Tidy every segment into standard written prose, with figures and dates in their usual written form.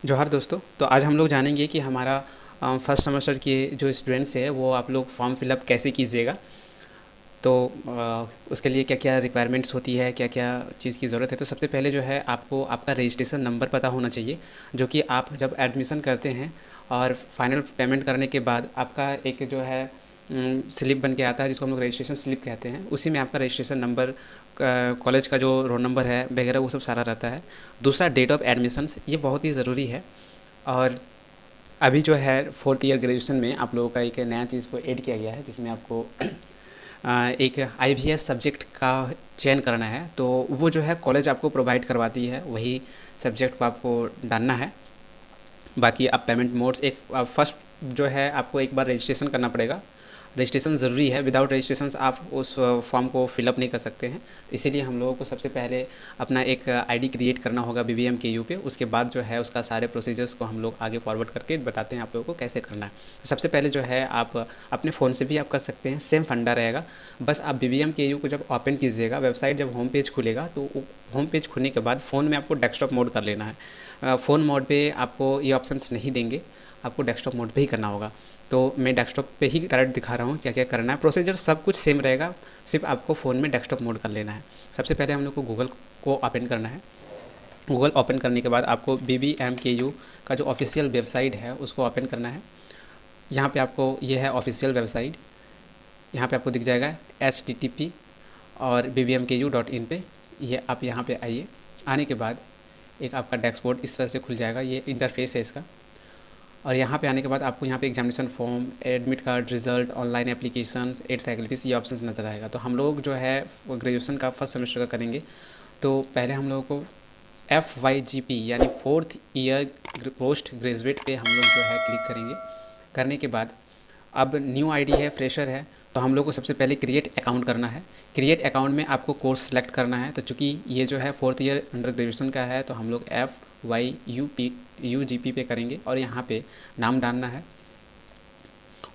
जोहार दोस्तों। तो आज हम लोग जानेंगे कि हमारा फर्स्ट सेमेस्टर के जो स्टूडेंट्स हैं वो आप लोग फॉर्म फिलअप कैसे कीजिएगा। तो उसके लिए क्या क्या रिक्वायरमेंट्स होती है, क्या क्या चीज़ की ज़रूरत है। तो सबसे पहले जो है आपको आपका रजिस्ट्रेशन नंबर पता होना चाहिए, जो कि आप जब एडमिशन करते हैं और फाइनल पेमेंट करने के बाद आपका एक जो है स्लिप बन के आता है, जिसको हम लोग रजिस्ट्रेशन स्लिप कहते हैं। उसी में आपका रजिस्ट्रेशन नंबर, कॉलेज का जो रोल नंबर है वगैरह वो सब सारा रहता है। दूसरा, डेट ऑफ एडमिशन्स, ये बहुत ही ज़रूरी है। और अभी जो है फोर्थ ईयर ग्रेजुएशन में आप लोगों का एक नया चीज़ को ऐड किया गया है, जिसमें आपको एक आईवीएस सब्जेक्ट का चयन करना है। तो वो जो है कॉलेज आपको प्रोवाइड करवाती है, वही सब्जेक्ट को आपको डालना है। बाकी आप पेमेंट मोड्स, एक फर्स्ट जो है आपको एक बार रजिस्ट्रेशन करना पड़ेगा। रजिस्ट्रेशन ज़रूरी है, विदाउट रजिस्ट्रेशन आप उस फॉर्म को फिलअप नहीं कर सकते हैं। तो इसीलिए हम लोगों को सबसे पहले अपना एक आईडी क्रिएट करना होगा बीबीएम के यू पे। उसके बाद जो है उसका सारे प्रोसीजर्स को हम लोग आगे फॉरवर्ड करके बताते हैं आप लोगों को कैसे करना है। तो सबसे पहले जो है आप अपने फ़ोन से भी आप कर सकते हैं, सेम फंडा रहेगा। बस आप बीबीएम के यू को जब ओपन कीजिएगा, वेबसाइट जब होम पेज खुलेगा, तो होम पेज खुलने के बाद फ़ोन में आपको डेस्कटॉप मोड कर लेना है। फ़ोन मोड पे आपको ये ऑप्शंस नहीं देंगे, आपको डेस्कटॉप मोड पे ही करना होगा। तो मैं डेस्कटॉप पे ही डायरेक्ट दिखा रहा हूँ क्या क्या करना है। प्रोसीजर सब कुछ सेम रहेगा, सिर्फ आपको फ़ोन में डेस्कटॉप मोड कर लेना है। सबसे पहले हम लोग को गूगल को ओपन करना है। गूगल ओपन करने के बाद आपको बी बी एम के यू का जो ऑफिशियल वेबसाइट है उसको ओपन करना है। यहाँ पे आपको ये है ऑफिशियल वेबसाइट, यहाँ पे आपको दिख जाएगा HTTP और bbmku.in पे। ये आप यहाँ पे आइए। आने के बाद एक आपका डैशबोर्ड इस तरह से खुल जाएगा, ये इंटरफेस है इसका। और यहाँ पे आने के बाद आपको यहाँ पे examination form, admit card, result, online applications, add faculties, ये ऑप्शंस नज़र आएगा। तो हम लोग जो है वो ग्रेजुएशन का फर्स्ट सेमेस्टर का करेंगे। तो पहले हम लोगों को FYGP यानी फोर्थ ईयर पोस्ट ग्रेजुएट पे हम लोग जो है क्लिक करेंगे। करने के बाद अब न्यू आईडी है, फ्रेशर है, तो हम लोग को सबसे पहले क्रिएट अकाउंट करना है। क्रिएट अकाउंट में आपको कोर्स सेलेक्ट करना है। तो चूंकि ये जो है फोर्थ ईयर अंडर ग्रेजुएशन का है, तो हम लोग FYUGP पे करेंगे और यहाँ पे नाम डालना है।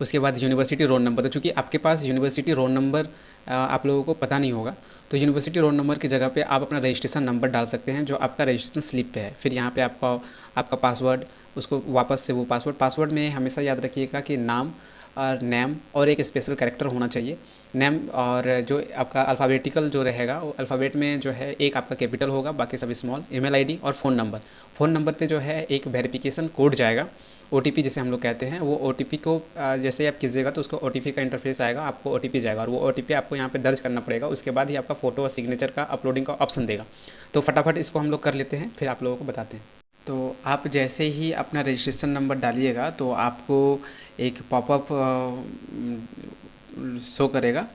उसके बाद यूनिवर्सिटी रोल नंबर, तो चूँकि आपके पास यूनिवर्सिटी रोल नंबर आप लोगों को पता नहीं होगा, तो यूनिवर्सिटी रोल नंबर की जगह पे आप अपना रजिस्ट्रेशन नंबर डाल सकते हैं जो आपका रजिस्ट्रेशन स्लिप पे है। फिर यहाँ पे आपका आपका पासवर्ड, उसको वापस से वो पासवर्ड में हमेशा याद रखिएगा कि नाम और नेम और एक स्पेशल कैरेक्टर होना चाहिए। नेम और जो आपका अल्फ़ाबेटिकल जो रहेगा, वो अल्फ़ाबेट में जो है एक आपका कैपिटल होगा, बाकी सब स्मॉल। ईमेल आईडी और फ़ोन नंबर पे जो है एक वेरिफिकेशन कोड जाएगा, OTP जिसे हम लोग कहते हैं। वो OTP को जैसे ही आप कीजिएगा तो उसको OTP का इंटरफेस आएगा, आपको OTP जाएगा और वो OTP आपको यहाँ पे दर्ज करना पड़ेगा। उसके बाद ही आपका फ़ोटो और सिग्नेचर का अपलोडिंग का ऑप्शन देगा। तो फटाफट इसको हम लोग कर लेते हैं, फिर आप लोगों को बताते हैं। तो आप जैसे ही अपना रजिस्ट्रेशन नंबर डालिएगा तो आपको एक पॉपअप शो करेगा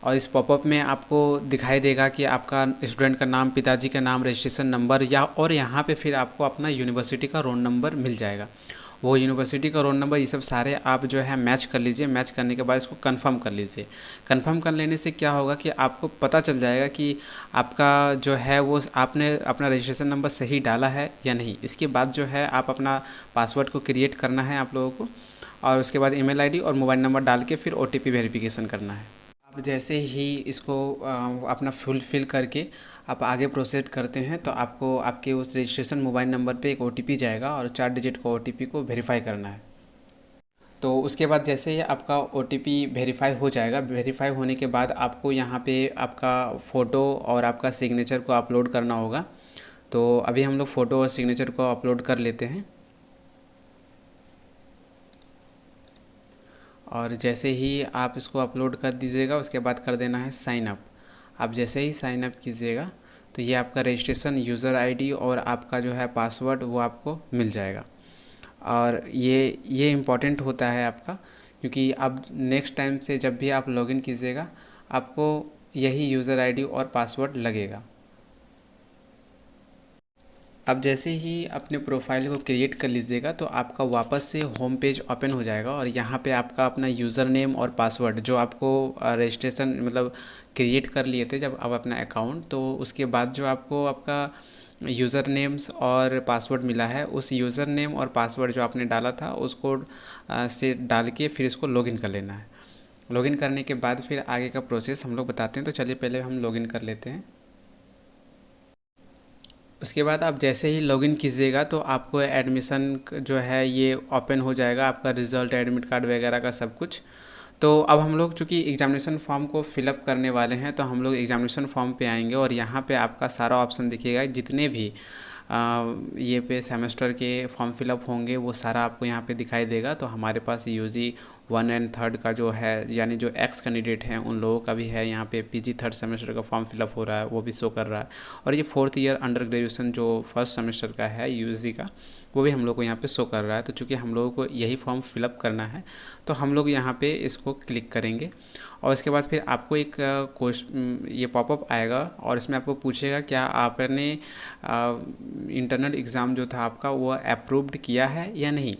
और इस पॉपअप में आपको दिखाई देगा कि आपका स्टूडेंट का नाम, पिताजी का नाम, रजिस्ट्रेशन नंबर, या और यहाँ पे फिर आपको अपना यूनिवर्सिटी का रोल नंबर मिल जाएगा। वो यूनिवर्सिटी का रोल नंबर, ये सब सारे आप जो है मैच कर लीजिए। मैच करने के बाद इसको कंफर्म कर लीजिए। कंफर्म कर लेने से क्या होगा कि आपको पता चल जाएगा कि आपका जो है वो आपने अपना रजिस्ट्रेशन नंबर सही डाला है या नहीं। इसके बाद जो है आप अपना पासवर्ड को क्रिएट करना है आप लोगों को, और उसके बाद ईमेल आईडी और मोबाइल नंबर डाल के फिर OTP वेरिफिकेशन करना है। आप जैसे ही इसको अपना फुलफ़िल करके आप आगे प्रोसीड करते हैं तो आपको आपके उस रजिस्ट्रेशन मोबाइल नंबर पे एक OTP जाएगा और 4 डिजिट का OTP को वेरीफाई करना है। तो उसके बाद जैसे ही आपका OTP वेरीफाई हो जाएगा, वेरीफाई होने के बाद आपको यहाँ पे आपका फ़ोटो और आपका सिग्नेचर को अपलोड करना होगा। तो अभी हम लोग फ़ोटो और सिग्नेचर को अपलोड कर लेते हैं। और जैसे ही आप इसको अपलोड कर दीजिएगा उसके बाद कर देना है साइन अप। आप जैसे ही साइन अप कीजिएगा तो ये आपका रजिस्ट्रेशन यूज़र आईडी और आपका जो है पासवर्ड वो आपको मिल जाएगा। और ये इम्पॉर्टेंट होता है आपका, क्योंकि अब नेक्स्ट टाइम से जब भी आप लॉगिन कीजिएगा आपको यही यूज़र आईडी और पासवर्ड लगेगा। अब जैसे ही अपने प्रोफाइल को क्रिएट कर लीजिएगा तो आपका वापस से होम पेज ओपन हो जाएगा और यहाँ पे आपका अपना यूज़र नेम और पासवर्ड जो आपको रजिस्ट्रेशन मतलब क्रिएट कर लिए थे जब आप अपना अकाउंट, तो उसके बाद जो आपको आपका यूज़र नेम्स और पासवर्ड मिला है, उस यूज़र नेम और पासवर्ड जो आपने डाला था उसको से डाल के फिर इसको लॉगिन कर लेना है। लॉगिन करने के बाद फिर आगे का प्रोसेस हम लोग बताते हैं। तो चलिए पहले हम लॉगिन कर लेते हैं। उसके बाद आप जैसे ही लॉगिन कीजिएगा तो आपको एडमिशन जो है ये ओपन हो जाएगा, आपका रिज़ल्ट, एडमिट कार्ड वगैरह का सब कुछ। तो अब हम लोग चूँकि एग्जामिनेशन फॉर्म को फिलअप करने वाले हैं, तो हम लोग एग्जामिनेशन फॉर्म पे आएंगे और यहाँ पे आपका सारा ऑप्शन दिखेगा, जितने भी ये पे सेमेस्टर के फॉर्म फिलअप होंगे वो सारा आपको यहाँ पे दिखाई देगा। तो हमारे पास यूजी 1 एंड 3 का जो है, यानी जो एक्स कैंडिडेट हैं उन लोगों का भी है, यहाँ पे पीजी 3rd सेमेस्टर का फॉर्म फिलअप हो रहा है, वो भी शो कर रहा है। और ये 4th ईयर अंडर ग्रेजुएशन जो फर्स्ट सेमेस्टर का है यूजी का, वो भी हम लोग को यहाँ पे शो कर रहा है। तो चूँकि हम लोगों को यही फॉर्म फिलअप करना है, तो हम लोग यहाँ पे इसको क्लिक करेंगे और इसके बाद फिर आपको एक ये पॉपअप आएगा और इसमें आपको पूछेगा क्या आपने इंटरनल एग्ज़ाम जो था आपका वो अप्रूव्ड किया है या नहीं।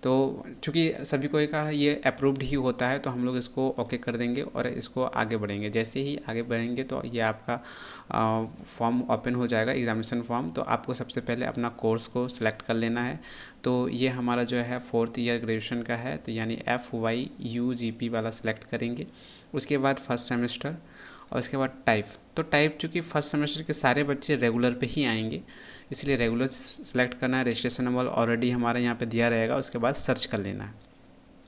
तो चूँकि सभी को का ये अप्रूव्ड ही होता है, तो हम लोग इसको ओके कर देंगे और इसको आगे बढ़ेंगे। जैसे ही आगे बढ़ेंगे तो ये आपका फॉर्म ओपन हो जाएगा, एग्जामिनेशन फॉर्म। तो आपको सबसे पहले अपना कोर्स को सिलेक्ट कर लेना है। तो ये हमारा जो है 4th ईयर ग्रेजुएशन का है, तो यानी FYUGP वाला सिलेक्ट करेंगे। उसके बाद फर्स्ट सेमेस्टर और उसके बाद टाइप। तो टाइप चूँकि फर्स्ट सेमेस्टर के सारे बच्चे रेगुलर पे ही आएंगे, इसलिए रेगुलर सेलेक्ट करना है। रजिस्ट्रेशन नंबर ऑलरेडी हमारे यहाँ पे दिया रहेगा। उसके बाद सर्च कर लेना है।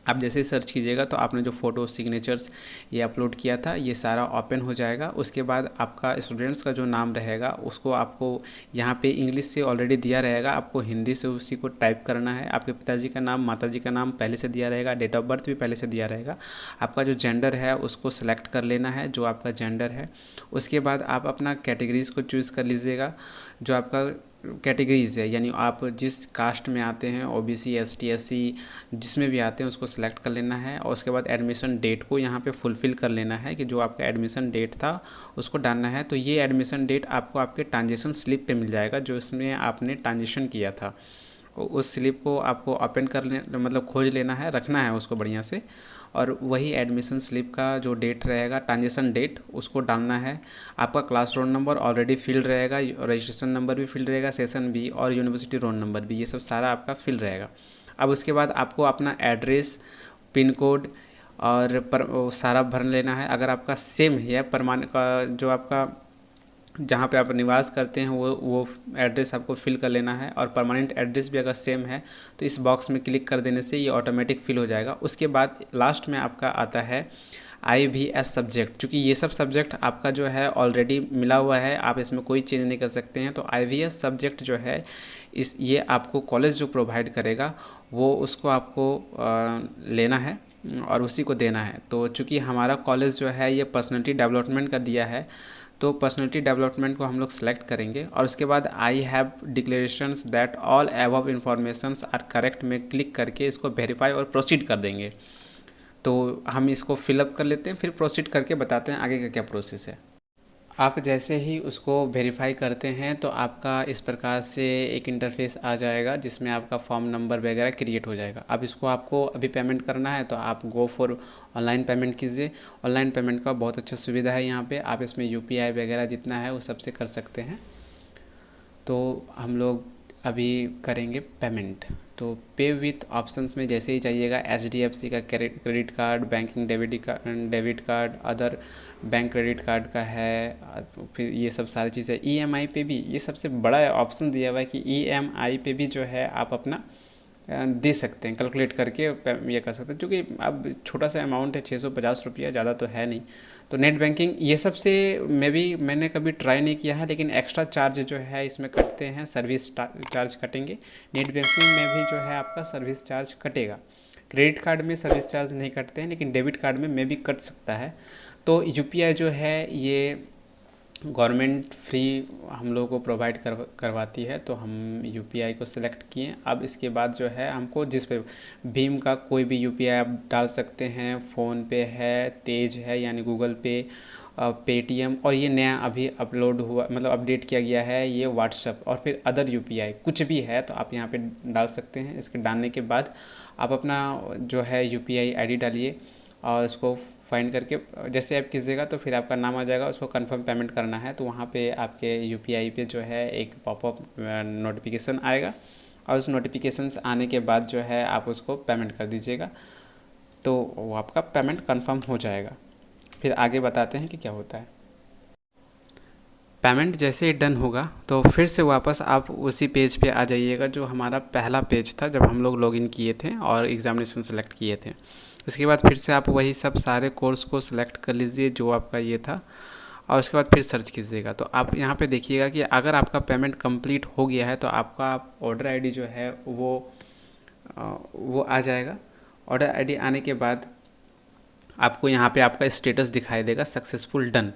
आप जैसे ही सर्च कीजिएगा तो आपने जो फ़ोटो सिग्नेचर्स ये अपलोड किया था ये सारा ओपन हो जाएगा। उसके बाद आपका स्टूडेंट्स का जो नाम रहेगा उसको आपको यहाँ पे इंग्लिश से ऑलरेडी दिया रहेगा, आपको हिंदी से उसी को टाइप करना है। आपके पिताजी का नाम, माताजी का नाम पहले से दिया रहेगा, डेट ऑफ बर्थ भी पहले से दिया रहेगा। आपका जो जेंडर है उसको सिलेक्ट कर लेना है, जो आपका जेंडर है। उसके बाद आप अपना कैटेगरीज़ को चूज़ कर लीजिएगा, जो आपका कैटेगरीज़ है, यानी आप जिस कास्ट में आते हैं, ओबीसी, एसटी, एससी जिसमें भी आते हैं उसको सिलेक्ट कर लेना है। और उसके बाद एडमिशन डेट को यहाँ पे फुलफ़िल कर लेना है कि जो आपका एडमिशन डेट था उसको डालना है। तो ये एडमिशन डेट आपको आपके ट्रांजेक्शन स्लिप पे मिल जाएगा, जो इसमें आपने ट्रांजेक्शन किया था। उस स्लिप को आपको ओपन कर ले, मतलब खोज लेना है, रखना है उसको बढ़िया से। और वही एडमिशन स्लिप का जो डेट रहेगा, ट्रांजेक्शन डेट, उसको डालना है। आपका class roll number already fill रहेगा, रजिस्ट्रेशन नंबर भी फिल रहेगा, सेशन भी, और यूनिवर्सिटी रोल नंबर भी, ये सब सारा आपका फिल रहेगा। अब उसके बाद आपको अपना एड्रेस, पिन कोड और वो सारा भर लेना है। अगर आपका सेम है परमानेंट का, जो आपका जहाँ पे आप निवास करते हैं वो एड्रेस आपको फिल कर लेना है। और परमानेंट एड्रेस भी अगर सेम है तो इस बॉक्स में क्लिक कर देने से ये ऑटोमेटिक फिल हो जाएगा। उसके बाद लास्ट में आपका आता है IVS सब्जेक्ट। चूँकि ये सब सब्जेक्ट आपका जो है ऑलरेडी मिला हुआ है, आप इसमें कोई चेंज नहीं कर सकते हैं। तो IVS सब्जेक्ट जो है ये आपको कॉलेज जो प्रोवाइड करेगा वो उसको आपको लेना है और उसी को देना है। तो चूँकि हमारा कॉलेज जो है ये पर्सनैलिटी डेवलपमेंट का दिया है, तो पर्सनैलिटी डेवलपमेंट को हम लोग सेलेक्ट करेंगे। और उसके बाद I have declarations that all above informations are correct में क्लिक करके इसको वेरीफाई और प्रोसीड कर देंगे। तो हम इसको फिलअप कर लेते हैं, फिर प्रोसीड करके बताते हैं आगे का क्या प्रोसेस है। आप जैसे ही उसको वेरीफाई करते हैं तो आपका इस प्रकार से एक इंटरफेस आ जाएगा जिसमें आपका फॉर्म नंबर वगैरह क्रिएट हो जाएगा। अब इसको आपको अभी पेमेंट करना है तो आप गो फॉर ऑनलाइन पेमेंट कीजिए। ऑनलाइन पेमेंट का बहुत अच्छा सुविधा है यहाँ पे, आप इसमें UPI वगैरह जितना है वो सबसे कर सकते हैं। तो हम लोग अभी करेंगे पेमेंट। तो पे विथ ऑप्शंस में जैसे ही जाइएगा, HDFC का credit card, banking debit card, other bank credit card का है, फिर ये सब सारी चीज़ें। EMI पे भी ये सबसे बड़ा ऑप्शन दिया हुआ है कि EMI पे भी जो है आप अपना दे सकते हैं, कैलकुलेट करके ये कर सकते हैं। क्योंकि अब छोटा सा अमाउंट है, 650 रुपया, ज़्यादा तो है नहीं। तो नेट बैंकिंग ये सब से मैंने कभी ट्राई नहीं किया है, लेकिन एक्स्ट्रा चार्ज जो है इसमें कटते हैं, सर्विस चार्ज कटेंगे। नेट बैंकिंग में भी जो है आपका सर्विस चार्ज कटेगा। क्रेडिट कार्ड में सर्विस चार्ज नहीं कटते हैं, लेकिन डेबिट कार्ड में भी कट सकता है। तो UPI जो है ये गवर्नमेंट फ्री हम लोगों को प्रोवाइड करवाती है, तो हम UPI को सिलेक्ट किए। अब इसके बाद जो है हमको जिस पे भीम का कोई भी UPI आप डाल सकते हैं, फ़ोन पे है, तेज है यानी गूगल पे, पेटीएम, और ये नया अभी अपलोड हुआ, मतलब अपडेट किया गया है ये व्हाट्सअप, और फिर अदर UPI कुछ भी है तो आप यहाँ पे डाल सकते हैं। इसके डालने के बाद आप अपना जो है UPI ID डालिए और इसको फाइंड करके जैसे आप कीजिएगा तो फिर आपका नाम आ जाएगा। उसको कंफर्म पेमेंट करना है तो वहाँ पे आपके UPI पे जो है एक पॉपअप नोटिफिकेशन आएगा, और उस नोटिफिकेशन आने के बाद जो है आप उसको पेमेंट कर दीजिएगा, तो वो आपका पेमेंट कंफर्म हो जाएगा। फिर आगे बताते हैं कि क्या होता है। पेमेंट जैसे ही डन होगा तो फिर से वापस आप उसी पेज पे आ जाइएगा जो हमारा पहला पेज था जब हम लोग लॉगिन किए थे और एग्ज़ामिनेशन सेलेक्ट किए थे। इसके बाद फिर से आप वही सब सारे कोर्स को सिलेक्ट कर लीजिए जो आपका ये था, और उसके बाद फिर सर्च कीजिएगा। तो आप यहाँ पे देखिएगा कि अगर आपका पेमेंट कंप्लीट हो गया है तो आपका ऑर्डर आईडी जो है वो आ जाएगा। ऑर्डर आईडी आने के बाद आपको यहाँ पे आपका स्टेटस दिखाई देगा सक्सेसफुल डन।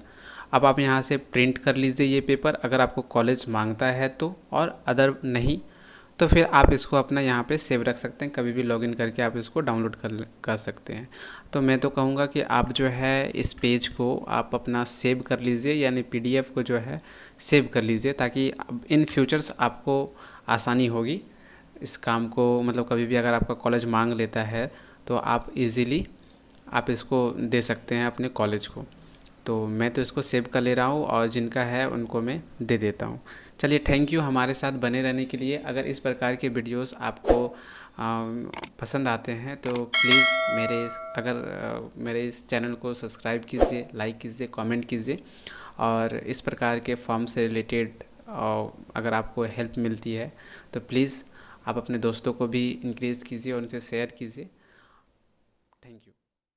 अब आप यहाँ से प्रिंट कर लीजिए ये पेपर अगर आपको कॉलेज मांगता है तो, और अदर नहीं तो फिर आप इसको अपना यहाँ पे सेव रख सकते हैं, कभी भी लॉगिन करके आप इसको डाउनलोड कर सकते हैं। तो मैं तो कहूँगा कि आप जो है इस पेज को आप अपना सेव कर लीजिए, यानी पीडीएफ को जो है सेव कर लीजिए, ताकि इन फ्यूचर्स आपको आसानी होगी इस काम को, मतलब कभी भी अगर आपका कॉलेज मांग लेता है तो आप इजीली आप इसको दे सकते हैं अपने कॉलेज को। तो मैं तो इसको सेव कर ले रहा हूँ और जिनका है उनको मैं दे देता हूँ। चलिए, थैंक यू हमारे साथ बने रहने के लिए। अगर इस प्रकार के वीडियोस आपको पसंद आते हैं तो प्लीज़ मेरे इस चैनल को सब्सक्राइब कीजिए, लाइक कीजिए, कमेंट कीजिए। और इस प्रकार के फॉर्म से रिलेटेड अगर आपको हेल्प मिलती है तो प्लीज़ आप अपने दोस्तों को भी इंक्रीज़ कीजिए और उनसे शेयर कीजिए। Thank you.